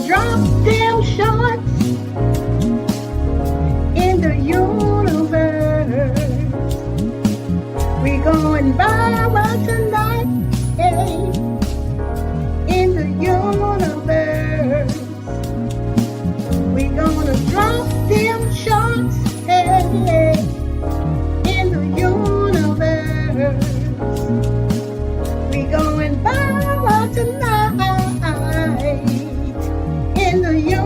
drop them shorts in the universe. We going viral tonight, hey, in the universe. We gonna drop them shorts, hey, in the universe. We going viral tonight in the universe.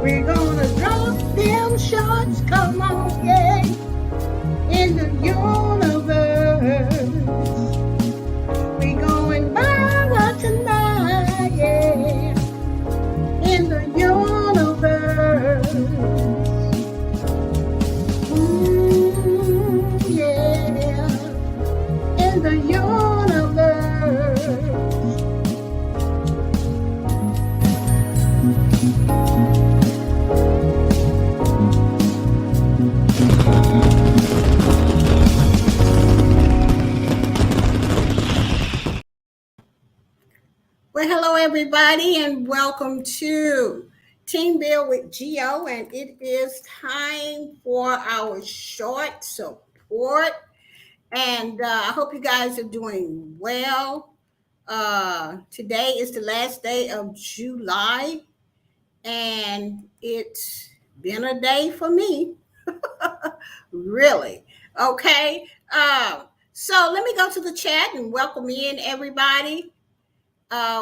We're gonna drop them shorts, come on, yeah, in the universe. We going viral tonight, yeah, in the universe. Yeah, in the universe. Well, hello everybody, and welcome to Team Build with Geo, and it is time for our short support. And I hope you guys are doing well. Today is the last day of July, and it's been a day for me, really. Okay. So let me go to the chat and welcome in everybody.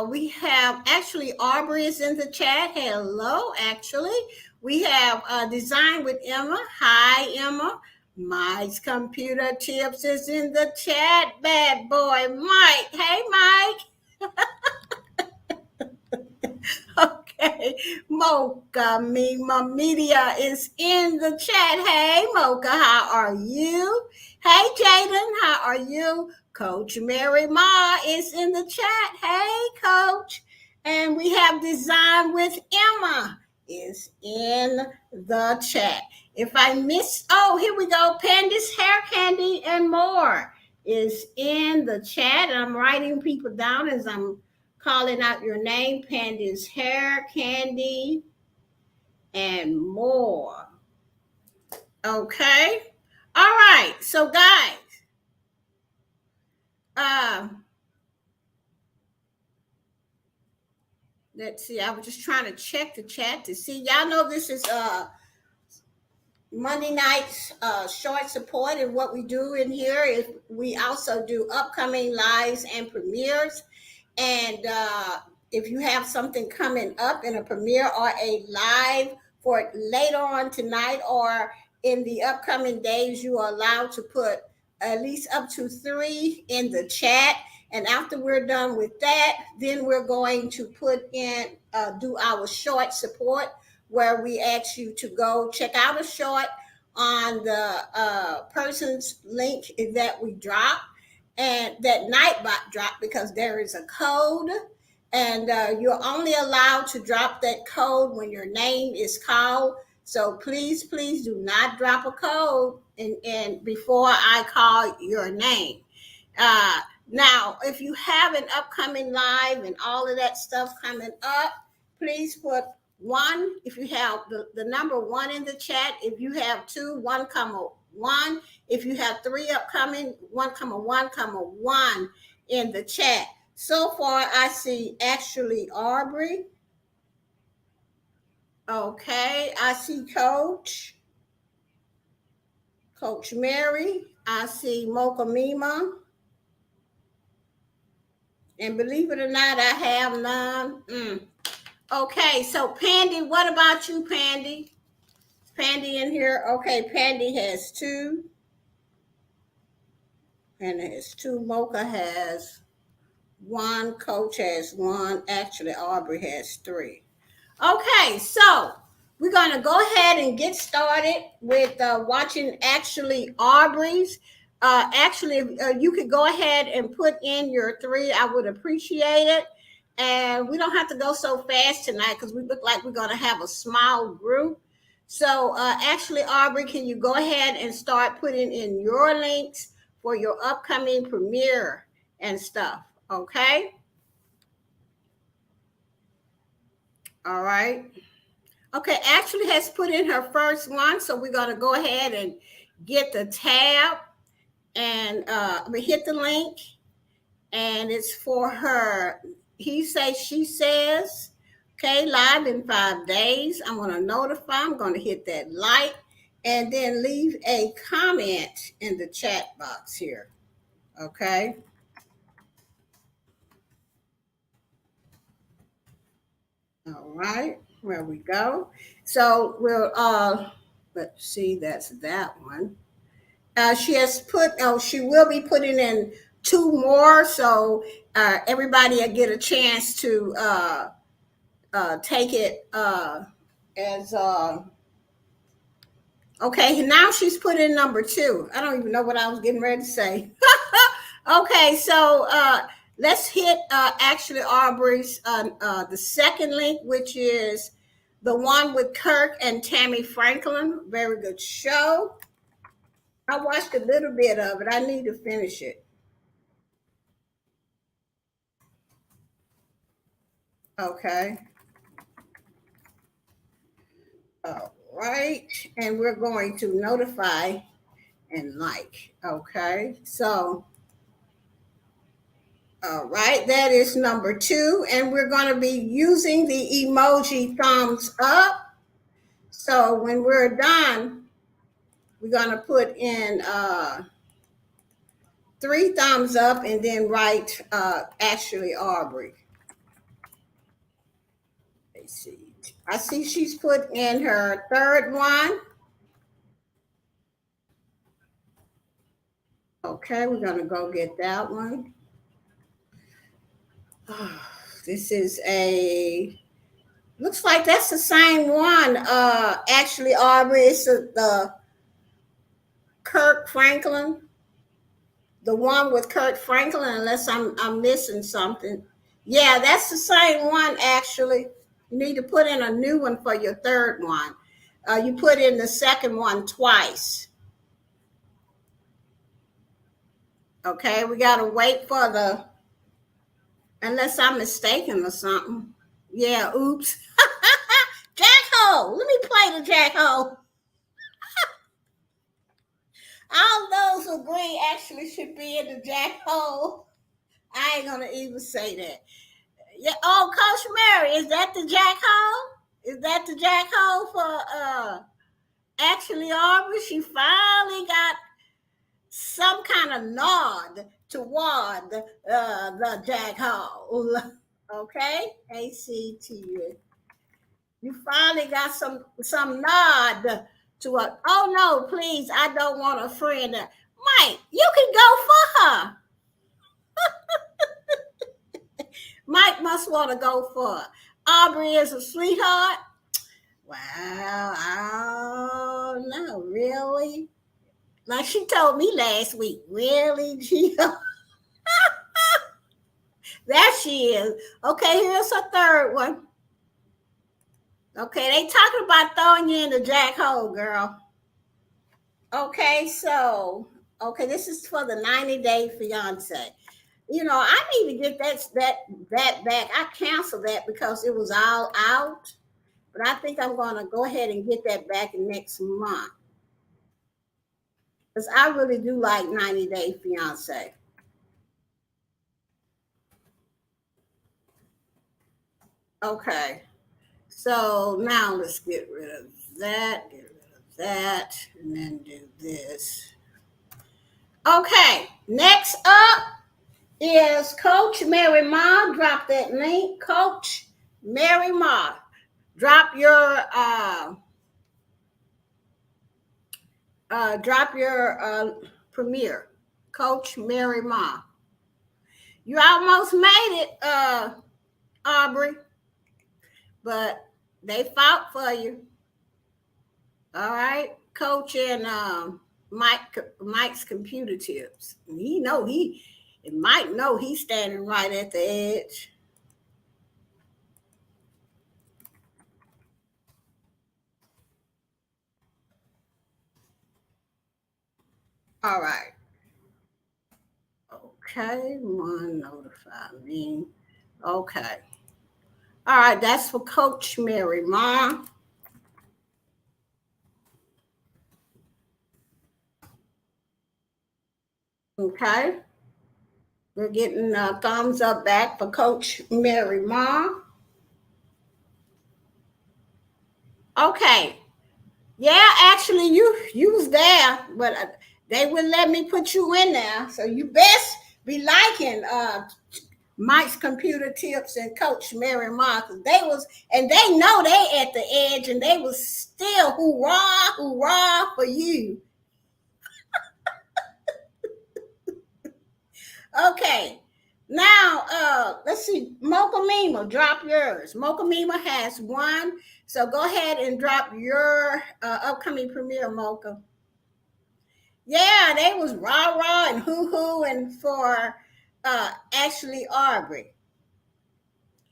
We have actually Aubrey is in the chat. Hello, actually. We have Design with Emma. Hi, Emma. Mike's Computer Tips is in the chat. Bad boy, Mike. Hey, Mike. Okay. Mocha Mima Media is in the chat. Hey, Mocha, how are you? Hey, Jaden, how are you? Coach Mary Ma is in the chat. Hey, Coach. And we have Design with Emma is in the chat. If I miss, oh, here we go. Panda's Hair Candy and more is in the chat. I'm writing people down as I'm calling out your name. Panda's Hair Candy and more. Okay. All right. So, guys, let's see. I was just trying to check the chat to see. Y'all know this is Monday night's short support, and what we do in here is we also do upcoming lives and premieres. And if you have something coming up in a premiere or a live for later on tonight or in the upcoming days, you are allowed to put at least up to 3 in the chat. And after we're done with that, then we're going to put in, do our short support, where we ask you to go check out a short on the person's link that we drop, and that Nightbot drop, because there is a code, and you're only allowed to drop that code when your name is called. So please do not drop a code and before I call your name. Now, if you have an upcoming live and all of that stuff coming up, please put 1. If you have the number 1 in the chat. If you have 2, 1, 1. If you have 3 upcoming, 1, 1, 1 in the chat. So far, I see actually Aubrey. Okay, I see Coach Mary. I see Mocha Mima. And believe it or not, I have none. Okay, so Pandy, what about you, Pandy? Is Pandy in here? Okay, Pandy has 2. And has 2. Mocha has 1. Coach has 1. Actually, Aubrey has 3. Okay, so we're going to go ahead and get started with watching actually Aubrey's. Actually, you could go ahead and put in your 3. I would appreciate it. And we don't have to go so fast tonight because we look like we're going to have a small group. So actually, Aubrey, can you go ahead and start putting in your links for your upcoming premiere and stuff, okay? All right. Okay, Ashley has put in her first one, so we're going to go ahead and get the tab and we hit the link, and it's for her. He says, she says, okay, live in 5 days. I'm going to notify, I'm going to hit that like, and then leave a comment in the chat box here. Okay. All right, where we go. So we'll let's see, that's that one. She has put, oh, she will be putting in two more, so everybody will get a chance to take it as okay. Now she's put in number two. I don't even know what I was getting ready to say. Okay, so let's hit actually Aubrey's the second link, which is the one with Kirk and Tammy Franklin. Very good show. I watched a little bit of it. I need to finish it. Okay. All right. And we're going to notify and like. Okay. So, all right. That is number two. And we're going to be using the emoji thumbs up. So when we're done, we're going to put in three thumbs up and then write actually Aubrey. Let's see. I see she's put in her third one. Okay, we're gonna go get that one. This is a, looks like that's the same one. Actually, Aubrey, it's the Kirk Franklin, the one with Kirk Franklin. Unless I'm missing something. Yeah, that's the same one. Actually, you need to put in a new one for your third one. You put in the second one twice. Okay, we gotta wait for the, unless I'm mistaken or something. Yeah, oops. Jack Hole. Let me play the Jack Hole. All those who agree actually should be in the Jack Hole. I ain't gonna even say that. Yeah. Oh, Coach Mary, is that the Jack Hole? Is that the Jack Hole for actually Aubrey? She finally got some kind of nod toward the Jack Hole. Okay, ACT. You finally got some nod to a. Oh no, please! I don't want a friend. Mike, you can go for her. Mike must want to go for her. Aubrey is a sweetheart. Wow, oh no, really? Like she told me last week. Really, Gio? There she is. Okay, here's her third one. Okay, they talking about throwing you in the Jack Hole, girl. Okay, so okay, this is for the 90-day fiance. You know, I need to get that back. I canceled that because it was all out, but I think I'm going to go ahead and get that back next month because I really do like 90-day fiance. Okay, so now let's get rid of that, and then do this. Okay, next up is Coach Mary Ma. Drop that link, Coach Mary Ma. Drop your premiere, Coach Mary Ma. You almost made it, Aubrey, but they fought for you. All right, Coach and Mike's computer tips. And Mike know he's standing right at the edge. All right. Okay, one notify me. Okay. All right, that's for Coach Mary Ma. Okay. We're getting a thumbs up back for Coach Mary Ma. Okay. Yeah, actually, you was there, but they wouldn't let me put you in there. So you best be liking Mike's Computer Tips and Coach Mary Ma, 'cause they was, and they know they at the edge, and they was still hoorah, hoorah for you. Okay. Now, let's see. Mocha Mima, drop yours. Mocha Mima has one. So go ahead and drop your upcoming premiere, Mocha. Yeah, they was rah rah and hoo hoo and for Ashley Aubrey.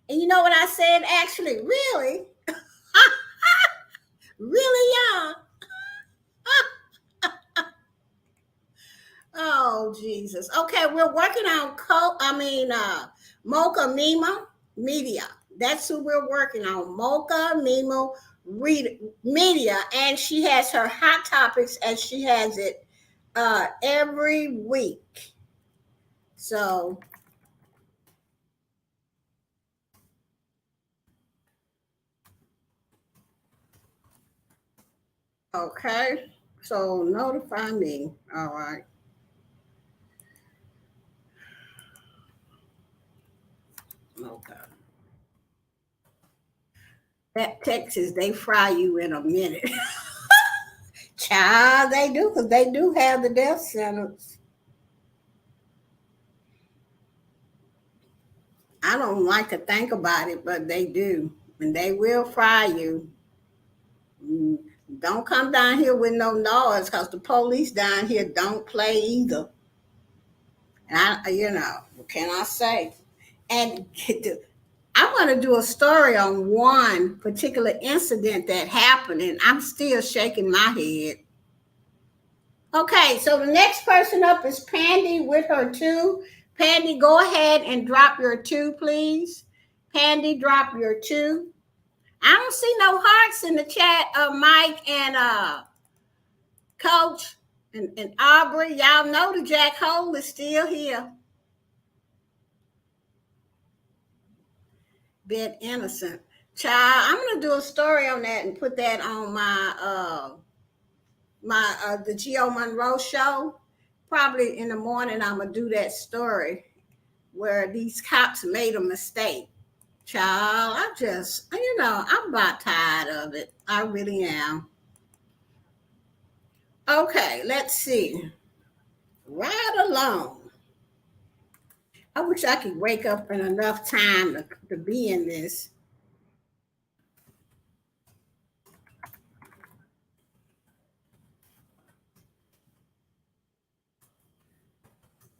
And you know what I said? Actually, really, really, y'all. Oh Jesus. Okay, we're working on Mocha Mima Media. That's who we're working on. Mocha Mima Media, and she has her hot topics as she has it every week. So okay. So notify me. All right. Okay. That Texas, they fry you in a minute. Child, they do, because they do have the death sentence. I don't like to think about it, but they do. And they will fry you. Mm, don't come down here with no noise, because the police down here don't play either. And what can I say? And I want to do a story on one particular incident that happened, and I'm still shaking my head. Okay, so the next person up is Pandy with her two. Pandy, go ahead and drop your two, please. Pandy, drop your two. I don't see no hearts in the chat, Mike and Coach and Aubrey. Y'all know the Jack Hole is still here. Bit innocent. Child, I'm gonna do a story on that and put that on my the Geo Monroe show. Probably in the morning I'm gonna do that story where these cops made a mistake. Child, I'm about tired of it. I really am. Okay, let's see. Right along. I wish I could wake up in enough time to be in this.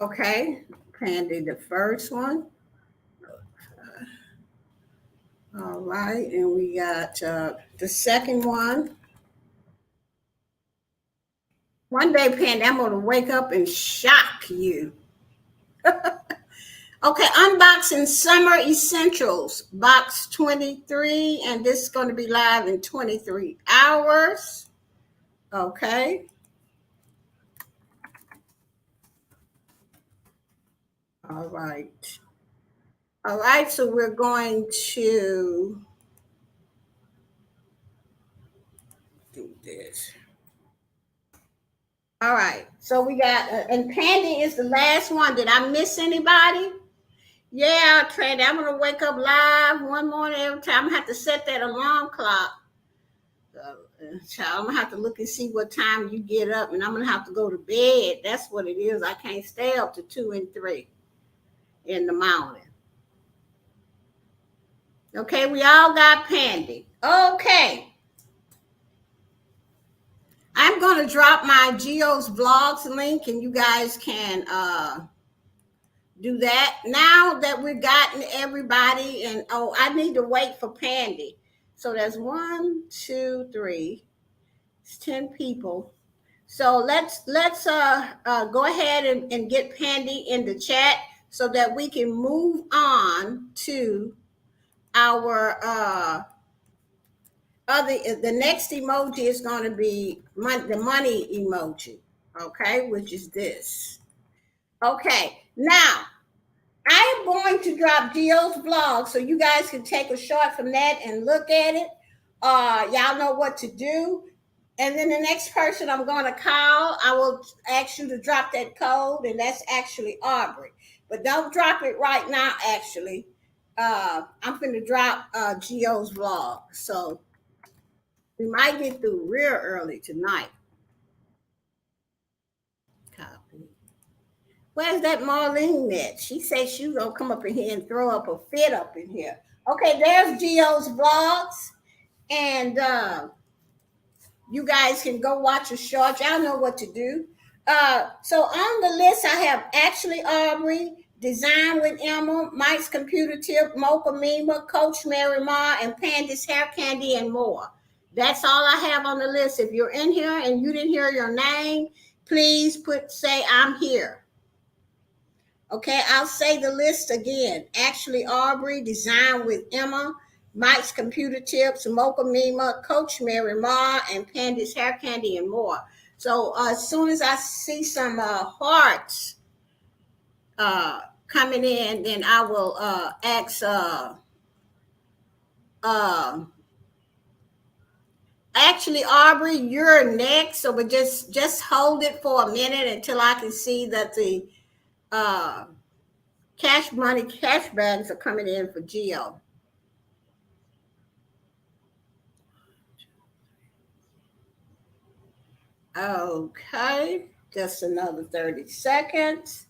Okay, Candy, the first one. All right, and we got the second one. One day, Pandy, I'm going to wake up and shock you. Okay, unboxing summer essentials, box 23, and this is going to be live in 23 hours. Okay. All right. All right, so we're going to do this. All right, so we got, and Pandy is the last one. Did I miss anybody? Yeah, Trey, I'm gonna wake up live one morning every time. I'm gonna have to set that alarm clock. Child, I'm gonna have to look and see what time you get up, and I'm gonna have to go to bed. That's what it is. I can't stay up to 2 and 3 in the morning. Okay, we all got Pandy. Okay. I'm gonna drop my Geo's vlogs link, and you guys can do that. Now that we've gotten everybody, and I need to wait for Pandy. So there's 1, 2, 3. It's 10 people. So let's go ahead and get Pandy in the chat so that we can move on to our other the next emoji is going to be the money emoji, okay, which is this. Okay, now I am going to drop Gio's vlog so you guys can take a shot from that and look at it. Y'all know what to do. And then the next person I'm going to call, I will ask you to drop that code, and that's actually Aubrey. But don't drop it right now, actually. I'm going to drop Gio's vlog. So we might get through real early tonight. Copy. Where's that Marlene at? She said she was gonna come up in here and throw up a fit up in here. Okay, there's Gio's vlogs, and you guys can go watch a short. Y'all know what to do. So on the list, I have Actually Aubrey, Design with Emma, Mike's Computer Tip, Mocha Mima, Coach Mary Ma, and Panda's Hair Candy, and more. That's all I have on the list. If you're in here and you didn't hear your name, please say I'm here. Okay, I'll say the list again. Actually Aubrey, Design with Emma, Mike's Computer Tips, Mocha Mima, Coach Mary Ma, and Panda's Hair Candy, and more. So as soon as I see some hearts coming in, then I will ask actually Aubrey, you're next. So but just hold it for a minute until I can see that the cash bags are coming in for Gio. Okay, just another 30 seconds.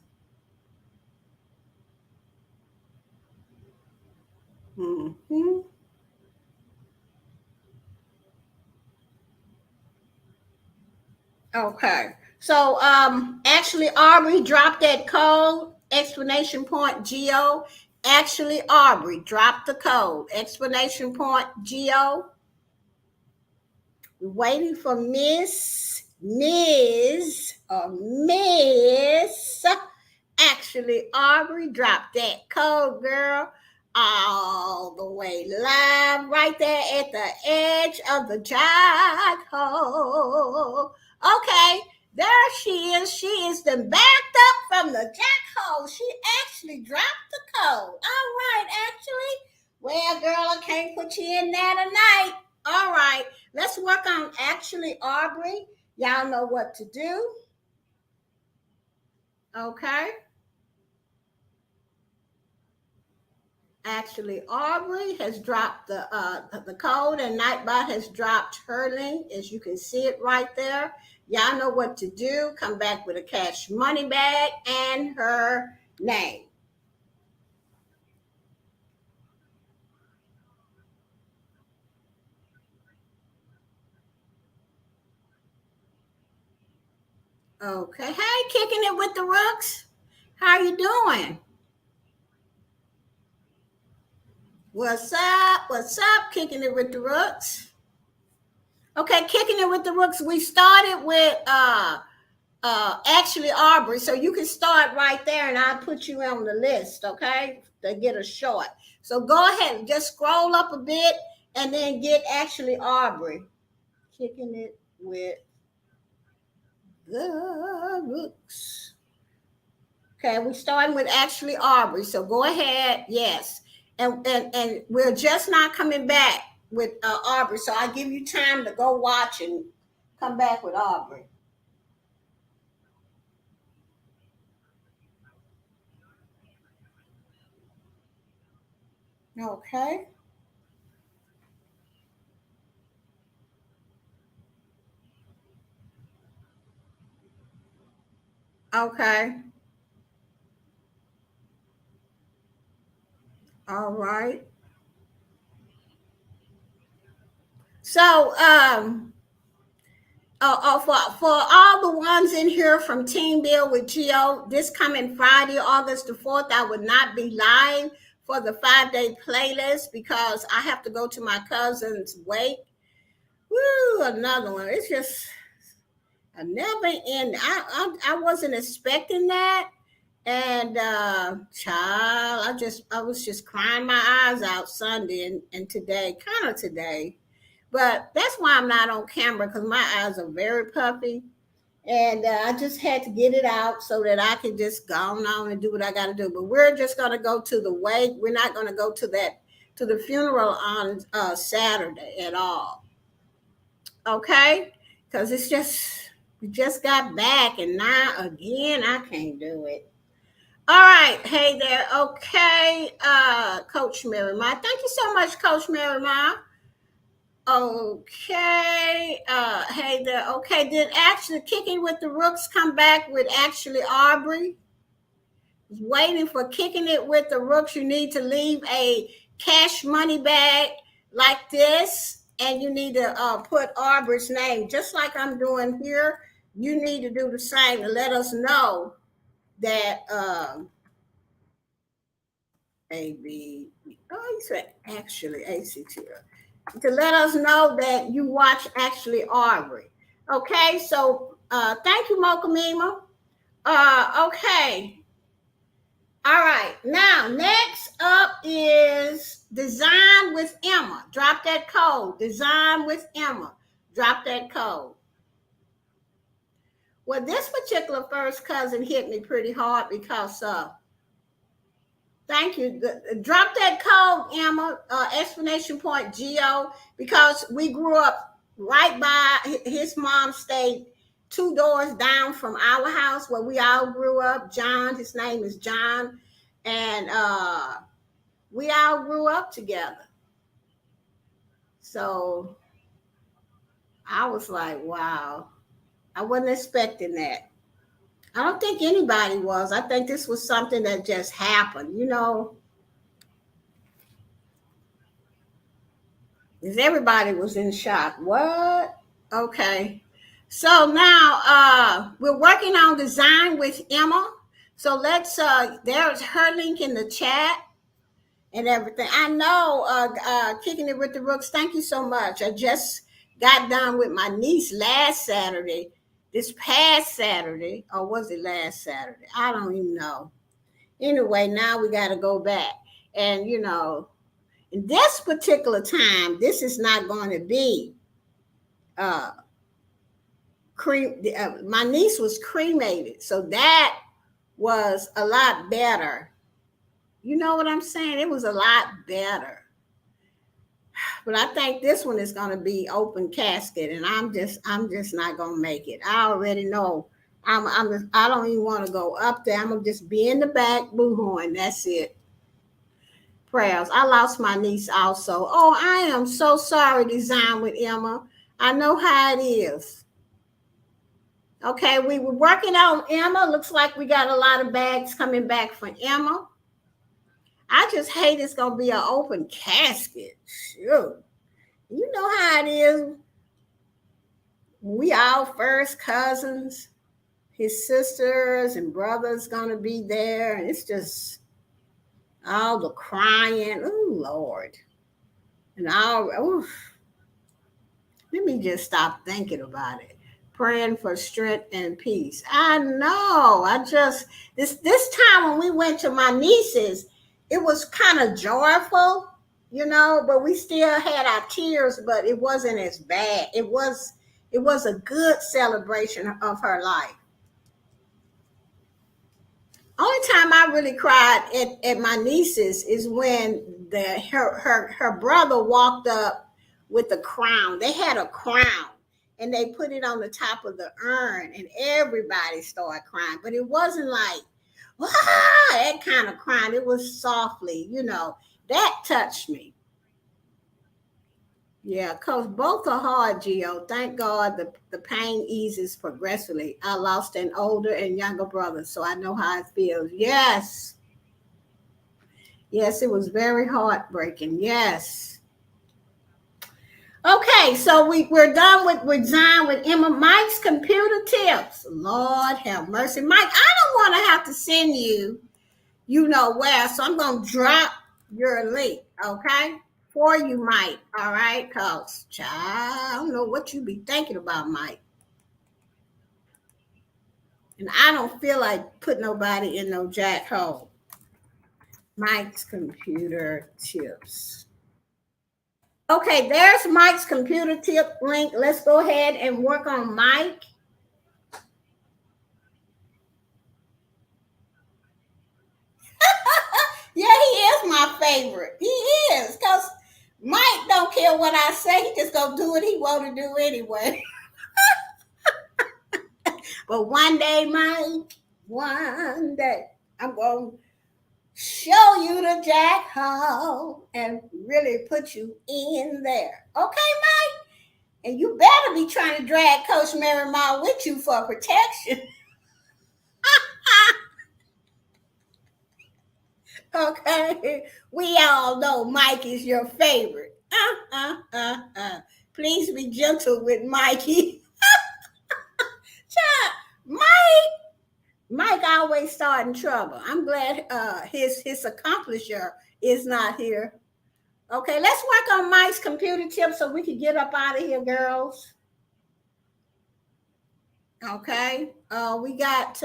Mm-hmm. Okay, so actually, Aubrey dropped that code, explanation point Geo. Actually, Aubrey dropped the code, explanation point Geo. We're waiting for Miss. Actually, Aubrey dropped that code, girl, all the way live right there at the edge of the jack hole. Okay, there she is. She is then backed up from the jack hole. She actually dropped the code. All right, actually. Well, girl, I can't put you in there tonight. All right, let's work on actually Aubrey. Y'all know what to do. Okay. Actually, Aubrey has dropped the code, and Nightbot has dropped her link, as you can see it right there. Y'all know what to do. Come back with a cash money bag and her name. Okay. Hey, kicking it with the Rooks. How you doing? What's up? What's up? Kicking it with the Rooks. Okay, kicking it with the Rooks. We started with actually Aubrey, so you can start right there, and I'll put you on the list, okay, to get a short. So go ahead and just scroll up a bit, and then get actually Aubrey. Kicking it with the Rooks. Okay, we're starting with actually Aubrey. So go ahead, yes, and we're just not coming back with Aubrey. So I give you time to go watch and come back with Aubrey. Okay. Okay. All right. So, for all the ones in here from Team Bill with Geo, this coming Friday, August the 4th, I would not be live for the 5-day playlist because I have to go to my cousin's wake. Woo, another one. It's just a never end. I wasn't expecting that, And child, I was just crying my eyes out Sunday and today, kind of today. But that's why I'm not on camera because my eyes are very puffy. And I just had to get it out so that I could just go on and do what I got to do. But we're just going to go to the wake. We're not going to go to the funeral on Saturday at all. Okay, because it's just we just got back, and now again I can't do it. All right, hey there. Okay, Coach Mary Ma. Thank you so much, Coach Mary Ma. Okay, hey there. Okay, did actually Kicking with the Rooks come back with actually Aubrey? Waiting for Kicking It with the Rooks. You need to leave a cash money bag like this, and you need to put Aubrey's name, just like I'm doing here. You need to do the same to let us know that AB. Oh, he said actually ACT. To let us know that you watch actually Aubrey. Okay, so thank you, Mokamima. Okay. All right. Now, next up is Design with Emma. Drop that code. Design with Emma. Drop that code. Well, this particular first cousin hit me pretty hard because thank you. Drop that code, Emma, explanation point GO, because we grew up right by his mom stayed 2 doors down from our house where we all grew up. John, his name is John. And we all grew up together. So I was like, wow, I wasn't expecting that. I don't think anybody was. I think this was something that just happened, you know. Because everybody was in shock. What? Okay. So now we're working on Design with Emma. So let's there's her link in the chat and everything. I know Kicking It with the Rooks. Thank you so much. I just got done with my niece last Saturday, this past Saturday, or was it last Saturday? I don't even know. Anyway, now we got to go back. And, you know, in this particular time, this is not going to be uh, my niece was cremated. So that was a lot better. You know what I'm saying? It was a lot better. But I think this one is going to be open casket, and I'm just not going to make it. I already know. I don't even want to go up there. I'm gonna just be in the back, boo-hooing. That's it. Prayers. I lost my niece also. Oh, I am so sorry. Design with Emma. I know how it is. Okay, we were working on Emma. Looks like we got a lot of bags coming back for Emma. I just hate it's gonna be an open casket. Shoot. You know how it is. We all first cousins, his sisters and brothers gonna be there, and it's just all the crying. Oh Lord. And all let me just stop thinking about it. Praying for strength and peace. I know. I just this time when we went to my niece's, it was kind of joyful, you know, but we still had our tears, but it wasn't as bad. It was a good celebration of her life. Only time I really cried at my niece's is when her brother walked up with a crown. They had a crown and they put it on the top of the urn and everybody started crying. But it wasn't like that kind of crying. It was softly, you know. That touched me. Yeah, because both are hard, Gio. Thank God the pain eases progressively. I lost an older and younger brother, so I know how it feels. Yes. Yes, it was very heartbreaking. Yes. Okay, so we're done with Zion with Emma. Mike's computer tips. Lord have mercy. Mike, I don't want to have to send you, you know where, so I'm going to drop your link, okay? For you, Mike. All right, cause child, I don't know what you be thinking about, Mike. And I don't feel like putting nobody in no jack hole. Mike's computer tips. Okay, there's Mike's computer tip link. Let's go ahead and work on Mike. Yeah, he is my favorite. He is, because Mike don't care what I say. He just gonna do what he want to do anyway. But one day, Mike, one day, I'm gonna show you the jack hole and really put you in there. Okay, Mike? And you better be trying to drag Coach Mary Ma with you for protection. Okay? We all know Mike is your favorite. Please be gentle with Mikey. Mike, Mike always starting trouble. I'm glad his accomplisher is not here. Okay, let's work on Mike's computer tips so we can get up out of here, girls. Okay, we got.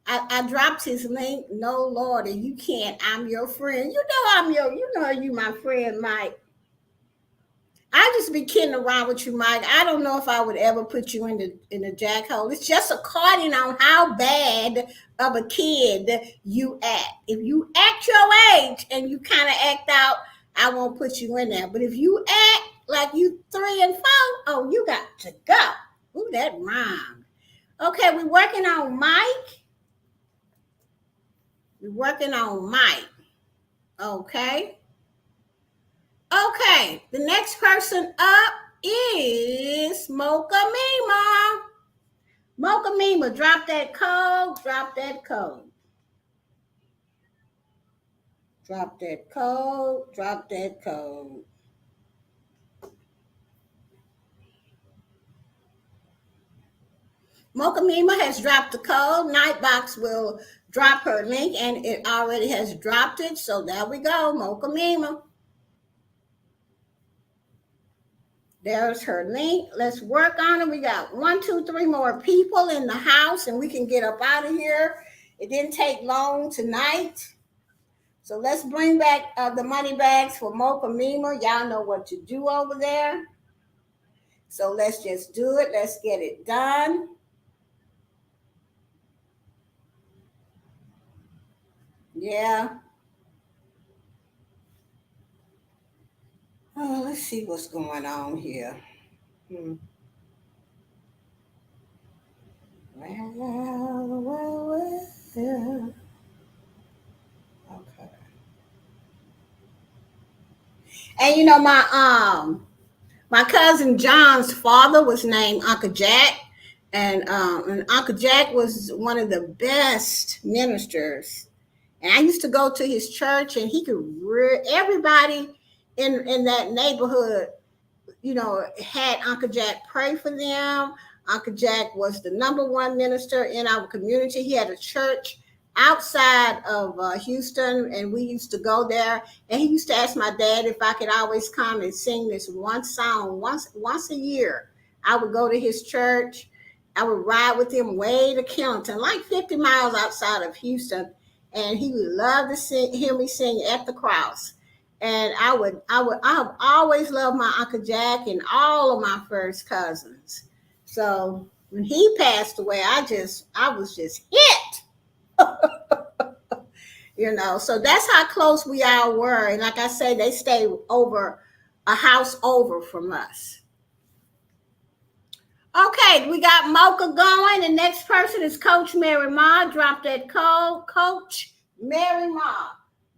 I dropped his link. No, Lordy, you can't. I'm your friend. You know I'm your. You know you my friend, Mike. I just be kidding around with you, Mike. I don't know if I would ever put you in the jackhole. It's just according on how bad of a kid you act. If you act your age and you kind of act out, I won't put you in there. But if you act like you 3 and 4, oh, you got to go. Ooh, that rhymed. Okay, we're working on Mike. We're working on Mike. Okay. Okay, the next person up is Mocha Mima. Mocha Mima, drop that code, drop that code. Drop that code, drop that code. Mocha Mima has dropped the code. Nightbox will drop her link, and it already has dropped it. So there we go, Mocha Mima. There's her link. Let's work on it. We got 1, 2, 3 more people in the house, and we can get up out of here. It didn't take long tonight. So let's bring back the money bags for Mocha Mima. Y'all know what to do over there. So let's just do it. Let's get it done. Yeah. Oh, let's see what's going on here. Well. Okay. And you know my cousin John's father was named Uncle Jack, and Uncle Jack was one of the best ministers. And I used to go to his church, and he could everybody in that neighborhood, had Uncle Jack pray for them. Uncle Jack was the number one minister in our community. He had a church outside of Houston, and we used to go there. And he used to ask my dad if I could always come and sing this one song once a year. I would go to his church. I would ride with him way to Killington, like 50 miles outside of Houston, and he would love to hear me sing at the cross. And I've always loved my Uncle Jack and all of my first cousins. So when he passed away, I was just hit. So that's how close we all were. And like I say, they stayed over a house over from us. Okay, we got Mocha going. The next person is Coach Mary Ma. Drop that code, Coach Mary Ma.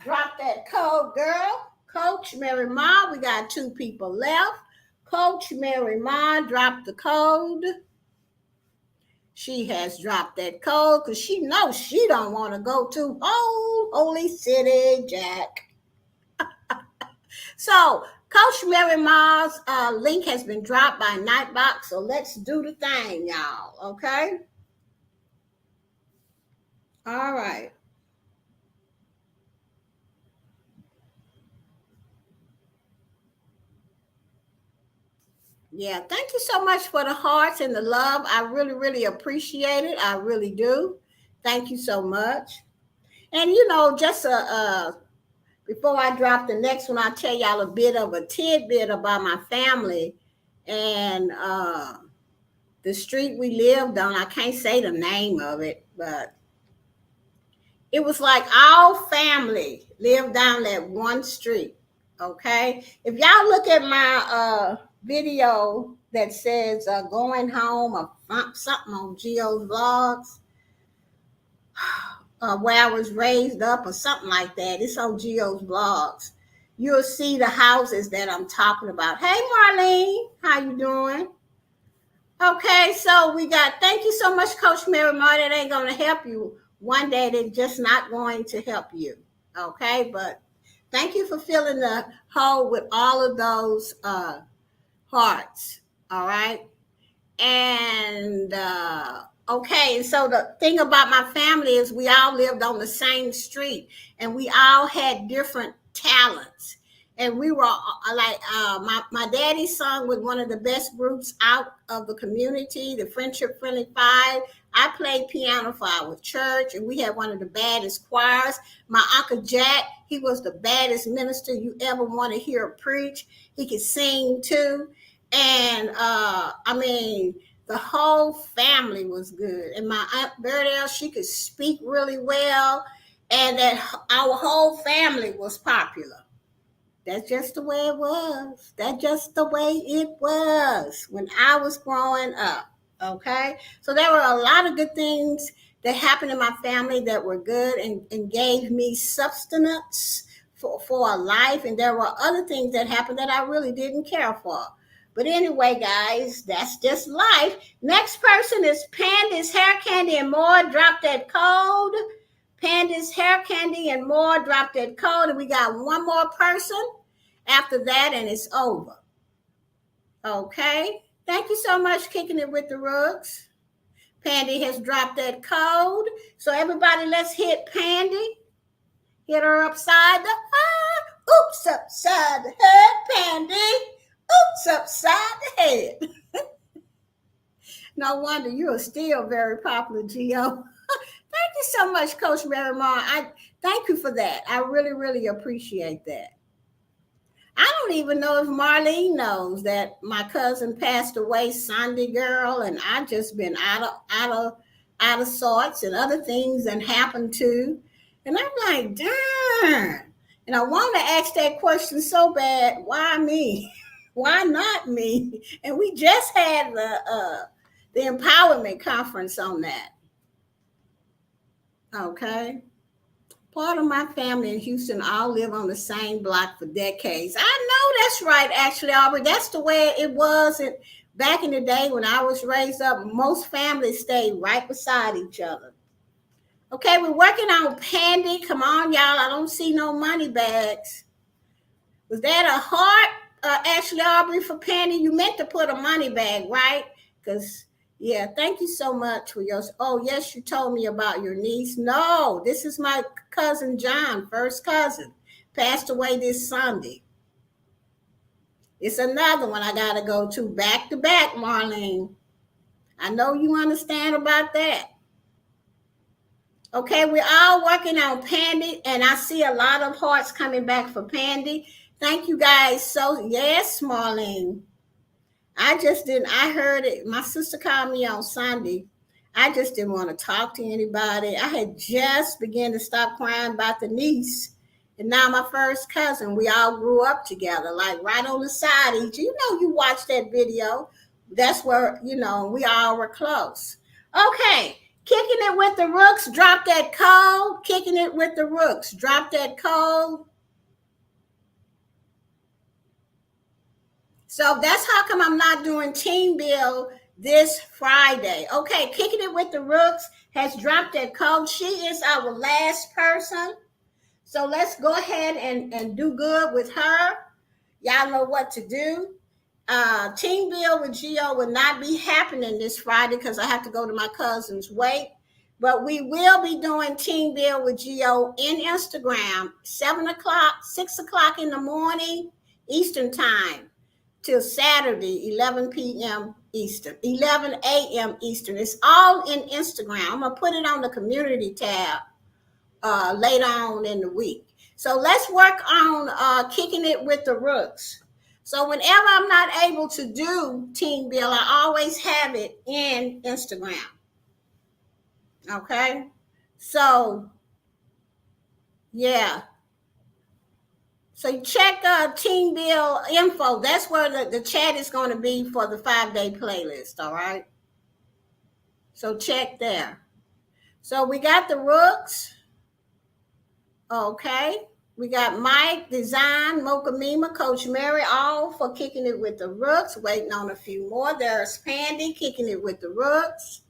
Drop that code, girl. Coach Mary Ma. We got 2 people left. Coach Mary Ma, drop the code. She has dropped that code because she knows she don't want to go to Holy City, Jack. So Coach Mary Ma's link has been dropped by Nightbox. So let's do the thing, y'all. Okay. All right. Yeah, thank you so much for the hearts and the love. I really, really appreciate it. I really do. Thank you so much. And just before I drop the next one, I'll tell y'all a bit of a tidbit about my family and the street we lived on. I can't say the name of it, but it was like our family lived down that one street. Okay. If y'all look at my video that says going home or something on Geo's vlogs, where I was raised up or something like that, it's on Geo's vlogs. You'll see the houses that I'm talking about. Hey Marlene, how you doing? Okay, so we got, thank you so much, Coach Mary Mar. That ain't going to help you. One day they're just not going to help you. Okay, but thank you for filling the hole with all of those hearts. All right. And okay, so the thing about my family is we all lived on the same street and we all had different talents. And we were like my daddy sung with one of the best groups out of the community, the Friendship Friendly Five. I played piano for our church, and we had one of the baddest choirs. My Uncle Jack, he was the baddest minister you ever want to hear preach. He could sing too. And I mean, the whole family was good. And my Aunt Berdell, she could speak really well. And that our whole family was popular. That's just the way it was. That's just the way it was when I was growing up. Okay. So there were a lot of good things that happened in my family that were good and gave me substance for a life. And there were other things that happened that I really didn't care for. But anyway, guys, that's just life. Next person is Panda's Hair Candy and More. Drop that code. Panda's Hair Candy and More. Drop that code. And we got one more person after that, and it's over. Okay. Thank you so much, Kicking It with the Rooks. Pandy has dropped that code. So everybody, let's hit Pandy. Hit her upside the oops, upside the head, Pandy. Oops, upside the head. No wonder you are still very popular, Gio. Thank you so much, Coach Marimar. I thank you for that. I really, really appreciate that. I don't even know if Marlene knows that my cousin passed away Sunday, girl, and I've just been out of sorts, and other things that happened too. And I'm like, darn. And I want to ask that question so bad. Why me? Why not me? And we just had the empowerment conference on that. Okay. Part of my family in Houston all live on the same block for decades. I know that's right, actually, Aubrey. That's the way it was back in the day when I was raised up. Most families stayed right beside each other. Okay, we're working on Pandy. Come on, y'all. I don't see no money bags. Was that a heart, actually, Aubrey, for Pandy? You meant to put a money bag, right? Because yeah, thank you so much for yours. Oh, yes, you told me about your niece. No, this is my cousin John, first cousin. Passed away this Sunday. It's another one I got to go to back, Marlene. I know you understand about that. Okay, we're all working on Pandy, and I see a lot of hearts coming back for Pandy. Thank you guys. So, yes, Marlene. I heard it. My sister called me on Sunday. I just didn't want to talk to anybody. I had just begun to stop crying about the niece. And now my first cousin, we all grew up together, like right on the side of each. You know, you watched that video. That's where, we all were close. Okay, Kicking It with the Rooks. Drop that code. Kicking It with the Rooks. Drop that code. So that's how come I'm not doing Team Bill this Friday. Okay, Kicking It with the Rooks has dropped that code. She is our last person. So let's go ahead and do good with her. Y'all know what to do. Team Bill with Gio will not be happening this Friday because I have to go to my cousin's wake. But we will be doing Team Bill with Gio in Instagram, 7 o'clock, 6 o'clock in the morning, Eastern time. till Saturday, 11 p.m. Eastern, 11 a.m. Eastern. It's all in Instagram. I'm going to put it on the community tab later on in the week. So let's work on kicking it with the rooks. So whenever I'm not able to do Team Bill, I always have it in Instagram. Okay? So, yeah. So you check Team Bill info. That's where the chat is going to be for the 5-day playlist, all right? So check there. So we got the rooks. Okay. We got Mike, Design, Mocha Mima, Coach Mary, all for kicking it with the rooks. Waiting on a few more. There's Pandy kicking it with the rooks.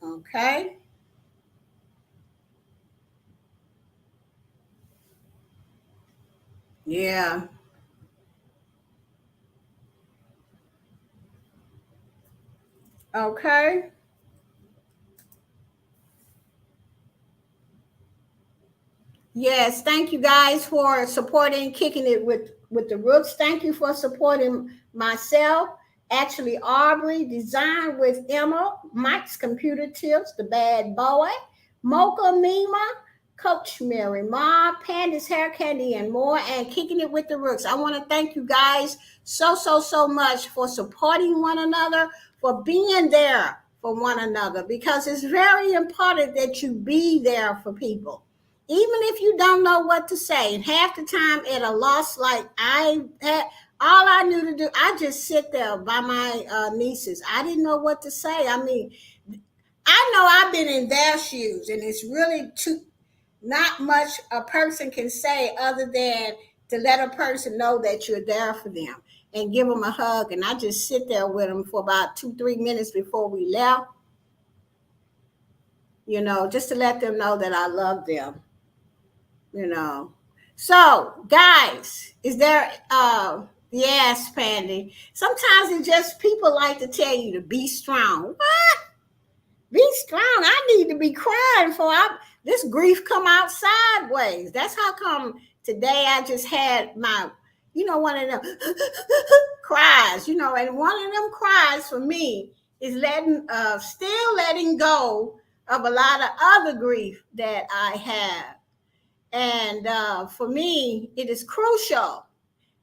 Okay. Yeah. Okay. Yes, thank you guys for supporting kicking it with the rooks. Thank you for supporting myself. Actually, Aubrey, Design with Emma, Mike's Computer Tips, The Bad Boy, Mocha Mima, Coach Mary Ma, Panda's Hair Candy, and more, and kicking it with the rooks. I want to thank you guys so much for supporting one another, for being there for one another, because it's very important that you be there for people even if you don't know what to say. And half the time at a loss, like I had, all I knew to do, I just sit there by my nieces. I didn't know what to say. I mean, I know I've been in their shoes, and it's really not much a person can say other than to let a person know that you're there for them and give them a hug. And I just sit there with them for about 2-3 minutes before we left, just to let them know that I love them. So guys, is there yes, Pandy. Sometimes it's just people like to tell you to be strong. What? Be strong. I need to be crying for this grief come out sideways. That's how come today I just had my, one of them cries, and one of them cries for me is still letting go of a lot of other grief that I have. And for me, it is crucial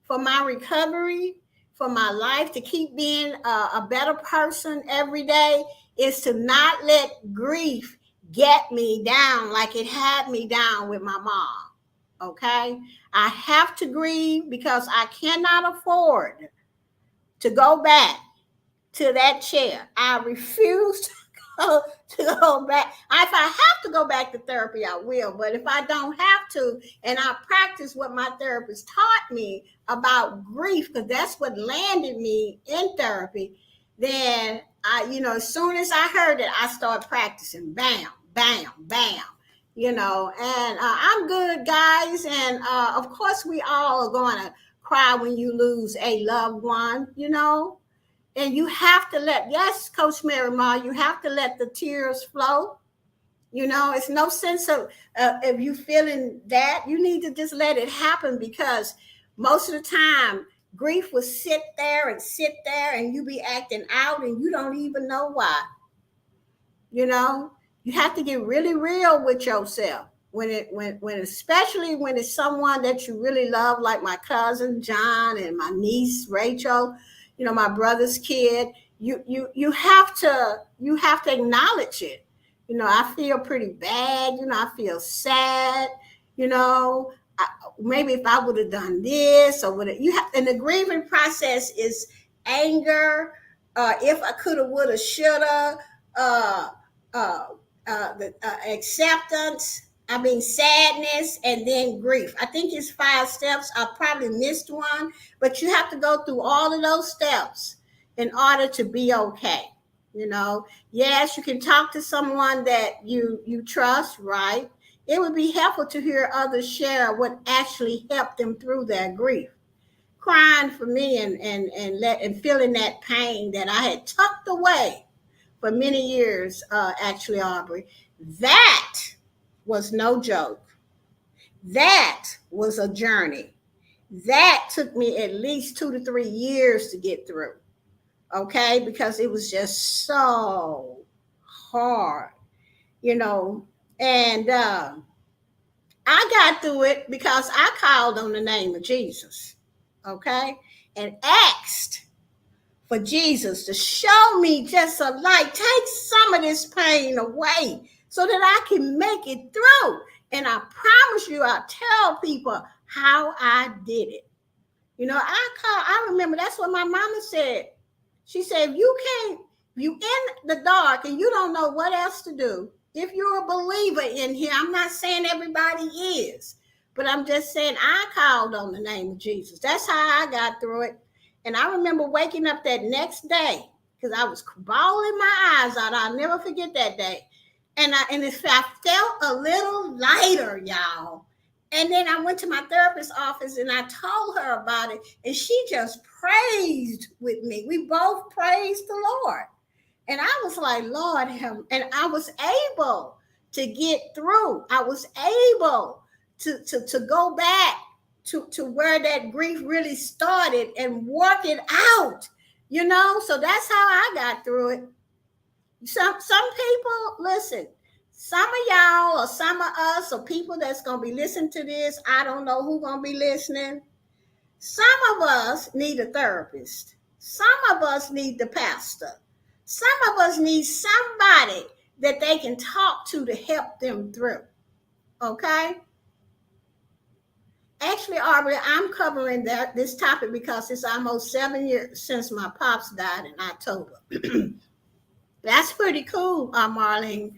for my recovery, for my life to keep being a better person every day, is to not let grief get me down like it had me down with my mom. Okay? I have to grieve because I cannot afford to go back to that chair. I refuse to go back. If I have to go back to therapy, I will. But if I don't have to, and I practice what my therapist taught me about grief, because that's what landed me in therapy, then as soon as I heard it, I started practicing. Bam, bam, bam. And I'm good, guys. And of course, we all are going to cry when you lose a loved one, and you have to yes, Coach Mary Ma, you have to let the tears flow. It's no sense of if you feeling that, you need to just let it happen, because most of the time grief will sit there and you be acting out and you don't even know why. You have to get really real with yourself when especially when it's someone that you really love, like my cousin John and my niece Rachel, my brother's kid. You have to acknowledge it. I feel pretty bad. I feel sad. Maybe if I would have done this or would have, and the grieving process is anger. If I coulda, woulda, shoulda. The acceptance. Sadness, and then grief. I think it's 5 steps. I probably missed one, but you have to go through all of those steps in order to be okay. Yes, you can talk to someone that you trust, right? It would be helpful to hear others share what actually helped them through their grief. Crying for me and feeling that pain that I had tucked away for many years, actually, Aubrey. That was no joke. That was a journey. That took me at least 2 to 3 years to get through. Okay, because it was just so hard, you know. And I got through it because I called on the name of Jesus, okay, and asked for Jesus to show me just a light, take some of this pain away so that I can make it through. And I promise you, I'll tell people how I did it. You know, I remember that's what my mama said. She said, if you can't, you in the dark and you don't know what else to do, if you're a believer in here, I'm not saying everybody is, but I'm just saying I called on the name of Jesus. That's how I got through it. And I remember waking up that next day because I was bawling my eyes out. I'll never forget that day. And I felt a little lighter, y'all. And then I went to my therapist's office and I told her about it, and she just praised with me. We both praised the Lord. And I was like, Lord, and I was able to get through. I was able to go back to where that grief really started and work it out, you know? So that's how I got through it. Some people, listen, some of y'all or some of us or people that's going to be listening to this, I don't know who's going to be listening. Some of us need a therapist. Some of us need the pastor. Some of us need somebody that they can talk to help them through. Okay? Actually, Aubrey, I'm covering this topic because it's almost 7 years since my pops died in October. That's pretty cool, Marlene.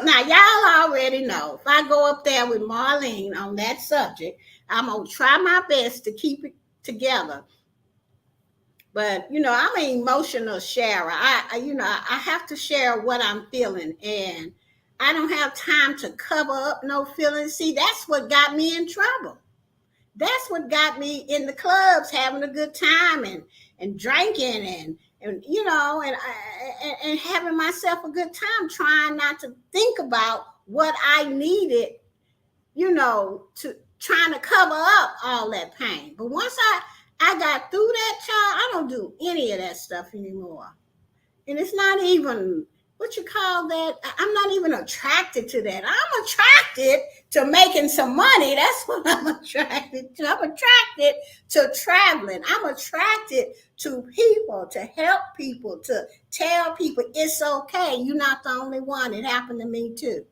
Now, y'all already know if I go up there with Marlene on that subject, I'm going to try my best to keep it together. But, you know, I'm an emotional sharer. I have to share what I'm feeling, and I don't have time to cover up no feelings. See, that's what got me in trouble. That's what got me in the clubs having a good time and drinking and you know, and having myself a good time, trying not to think about what I needed, you know, to trying to cover up all that pain. But once I got through that, child, I don't do any of that stuff anymore. And it's not even what you call that. I'm not even attracted to that. I'm attracted to making some money. That's what I'm attracted to. I'm attracted to traveling. I'm attracted to people, to help people, to tell people it's okay. You're not the only one. It happened to me too.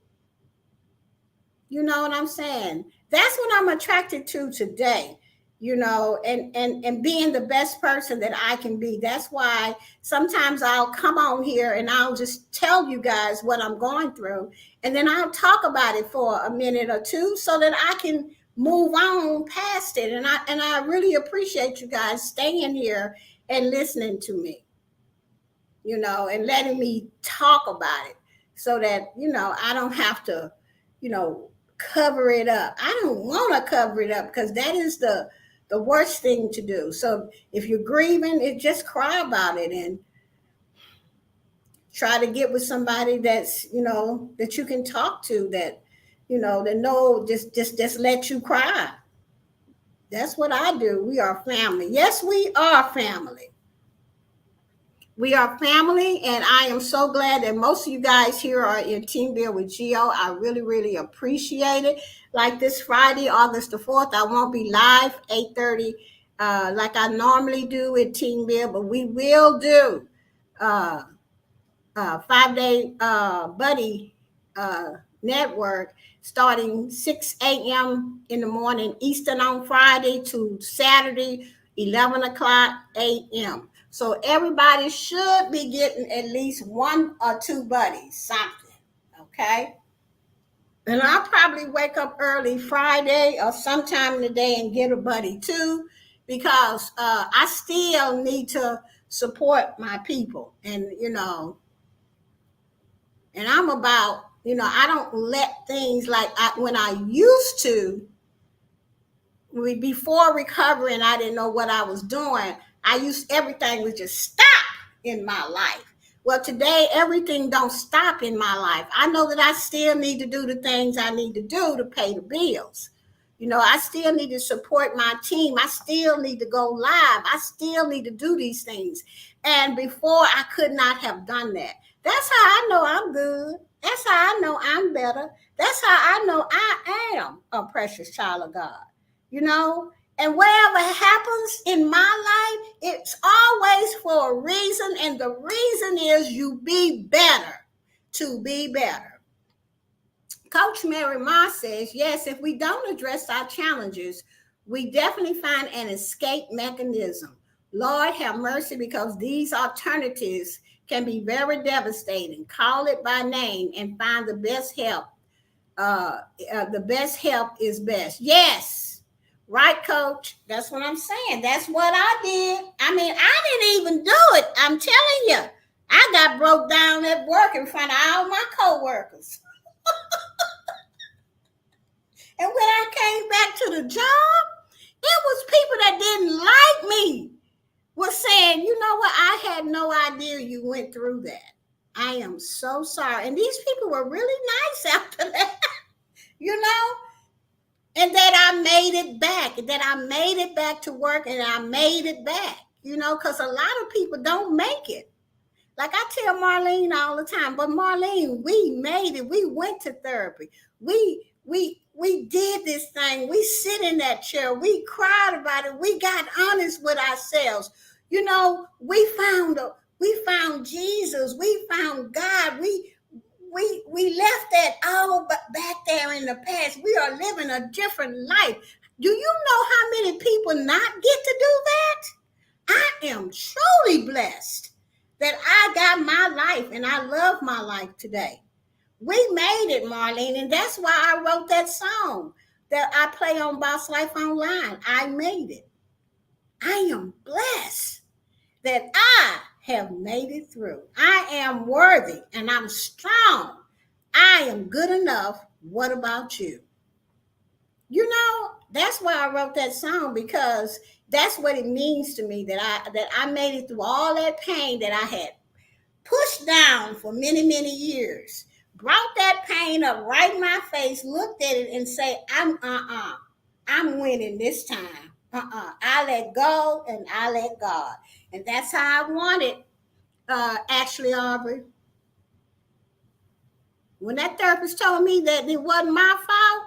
You know what I'm saying? That's what I'm attracted to today, you know, and being the best person that I can be. That's why sometimes I'll come on here and I'll just tell you guys what I'm going through, and then I'll talk about it for a minute or two so that I can move on past it. And I really appreciate you guys staying here and listening to me, you know, and letting me talk about it so that, you know, I don't have to, you know, cover it up. I don't want to cover it up because that is the worst thing to do. So if you're grieving, just cry about it and try to get with somebody that's, you know, that you can talk to, that, you know, that know just let you cry. That's what I do. We are family. Yes, we are family. We are family, and I am so glad that most of you guys here are in Team Build with Geo. I really, really appreciate it. Like this Friday, August the 4th, I won't be live 8:30 like I normally do at Team Build, but we will do 5-day buddy network starting 6 a.m. in the morning Eastern on Friday to Saturday, 11 o'clock a.m. So everybody should be getting at least one or two buddies, something, okay? And I'll probably wake up early Friday or sometime in the day and get a buddy too, because I still need to support my people. And, you know, and I'm about, you know, I don't let things like when I used to, before recovering, I didn't know what I was doing. Everything would just stop in my life. Well, today, everything don't stop in my life. I know that I still need to do the things I need to do to pay the bills. I still need to support my team. I still need to go live. I still need to do these things. And before, I could not have done that. That's how I know I'm good. That's how I know I'm better. That's how I know I am a precious child of God. You know, and whatever happens in my life, it's always for a reason. And the reason is you be better, to be better. Coach Mary Ma says, yes, if we don't address our challenges, we definitely find an escape mechanism. Lord have mercy, because these alternatives can be very devastating. Call it by name and find the best help. The best help is best. Yes, right, Coach. That's what I'm saying. That's what I did. I mean, I didn't even do it. I'm telling you, I got broke down at work in front of all my coworkers. And when I came back to the job, it was people that didn't like me was saying, you know what, I had no idea you went through that. I am so sorry. And these people were really nice after that, you know, and that I made it back, that I made it back to work, and I made it back, because a lot of people don't make it. Like I tell Marlene all the time, but Marlene, we made it. We went to therapy. We did this thing. We sit in that chair. We cried about it. We got honest with ourselves. We found Jesus. We found God. We left that all back there in the past. We are living a different life. Do you know how many people not get to do that? I am truly blessed that I got my life, and I love my life today. We made it, Marlene, and that's why I wrote that song that I play on Boss Life Online. I made it. I am blessed that I have made it through. I am worthy, and I'm strong. I am good enough. What about you? That's why I wrote that song, because that's what it means to me, that I made it through all that pain that I had pushed down for many, many years. Brought that pain up right in my face, looked at it and say, I'm winning this time. I let go and I let God. And that's how I want it, Ashley Aubrey. When that therapist told me that it wasn't my fault,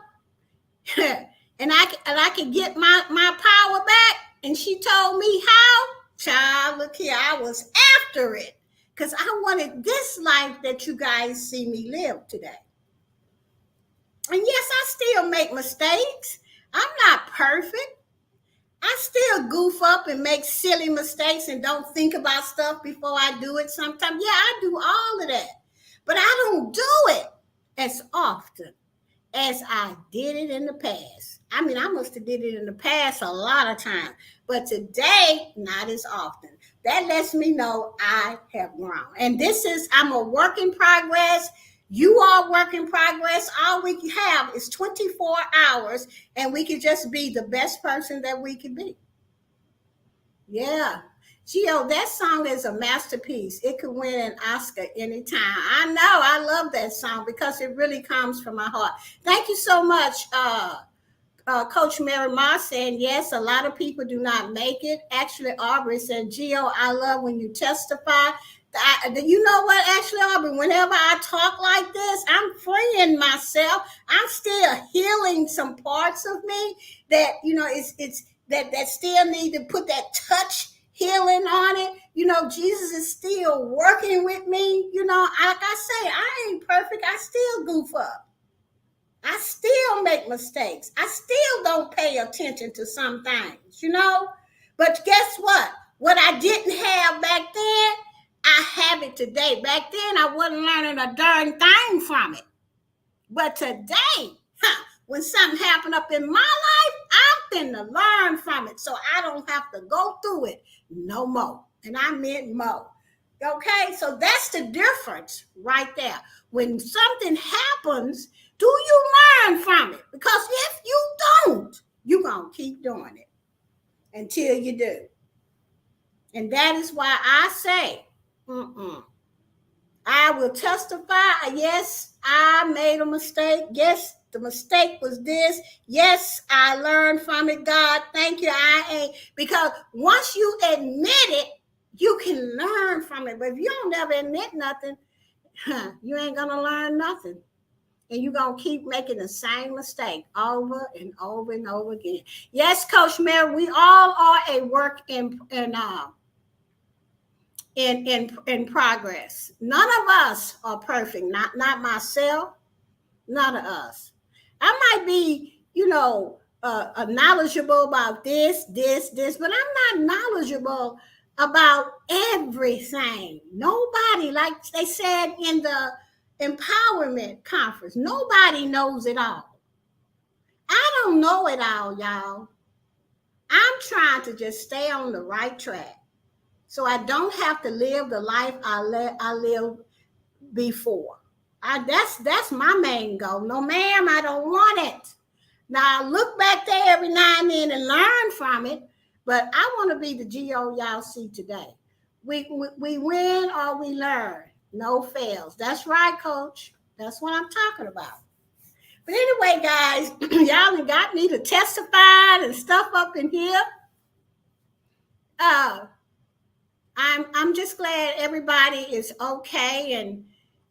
and I could get my power back, and she told me how, child, look here, I was after it. Because I wanted this life that you guys see me live today. And yes, I still make mistakes. I'm not perfect. I still goof up and make silly mistakes and don't think about stuff before I do it sometimes. Yeah, I do all of that. But I don't do it as often as I did it in the past. I mean, I must have did it in the past a lot of times. But today, not as often. That lets me know I have grown. And I'm a work in progress. You are work in progress. All we have is 24 hours, and we can just be the best person that we can be. Yeah. Gio, that song is a masterpiece. It could win an Oscar anytime. I know. I love that song because it really comes from my heart. Thank you so much, Coach Mary Moss, saying, yes, a lot of people do not make it. Actually, Aubrey said, Gio, I love when you testify. You know what, Ashley Aubrey, whenever I talk like this, I'm freeing myself. I'm still healing some parts of me that, it's that still need to put that touch healing on it. Jesus is still working with me. Like I say, I ain't perfect. I still goof up. I still make mistakes. I still don't pay attention to some things, But guess what? What I didn't have back then, I have it today. Back then, I wasn't learning a darn thing from it. But today, when something happened up in my life, I'm finna learn from it so I don't have to go through it no more. And I meant more. Okay, so that's the difference right there. When something happens, do you learn from it? Because if you don't, you're going to keep doing it until you do. And that is why I say, I will testify. Yes, I made a mistake. Yes, the mistake was this. Yes, I learned from it. God, thank you. I ain't, because once you admit it, you can learn from it. But if you don't ever admit nothing, you ain't gonna learn nothing. And you're gonna keep making the same mistake over and over and over again. Yes, Coach Mary, we all are a work in progress. None of us are perfect. Not myself. None of us. I might be, knowledgeable about this, but I'm not knowledgeable about everything. Nobody, like they said in the empowerment conference, nobody knows it all. I don't know it all, y'all. I'm trying to just stay on the right track so I don't have to live the life I lived before. That's my main goal. No, ma'am, I don't want it. Now I look back there every now and then and learn from it, but I want to be the GO y'all see today. We win or we learn. No fails. That's right, Coach. That's what I'm talking about. But anyway, guys, y'all got me to testify and stuff up in here. I'm just glad everybody is okay, and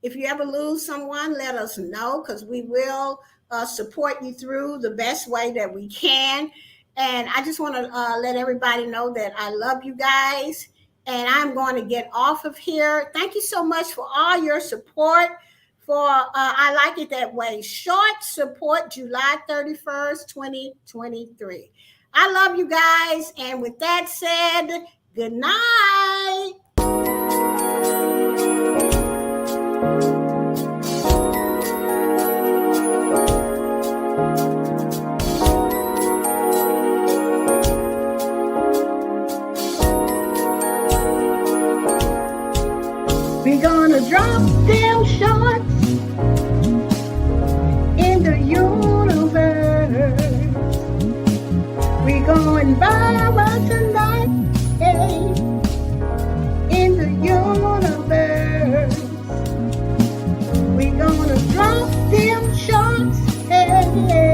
if you ever lose someone, let us know, because we will support you through the best way that we can. And I just want to let everybody know that I love you guys, and I'm going to get off of here. Thank you so much for all your support. I like it that way. Short support, July 31st, 2023. I love you guys. And with that said, good night. We're gonna drop them shorts in the universe. We're going viral tonight, hey, in the universe. We're gonna drop them shorts, hey.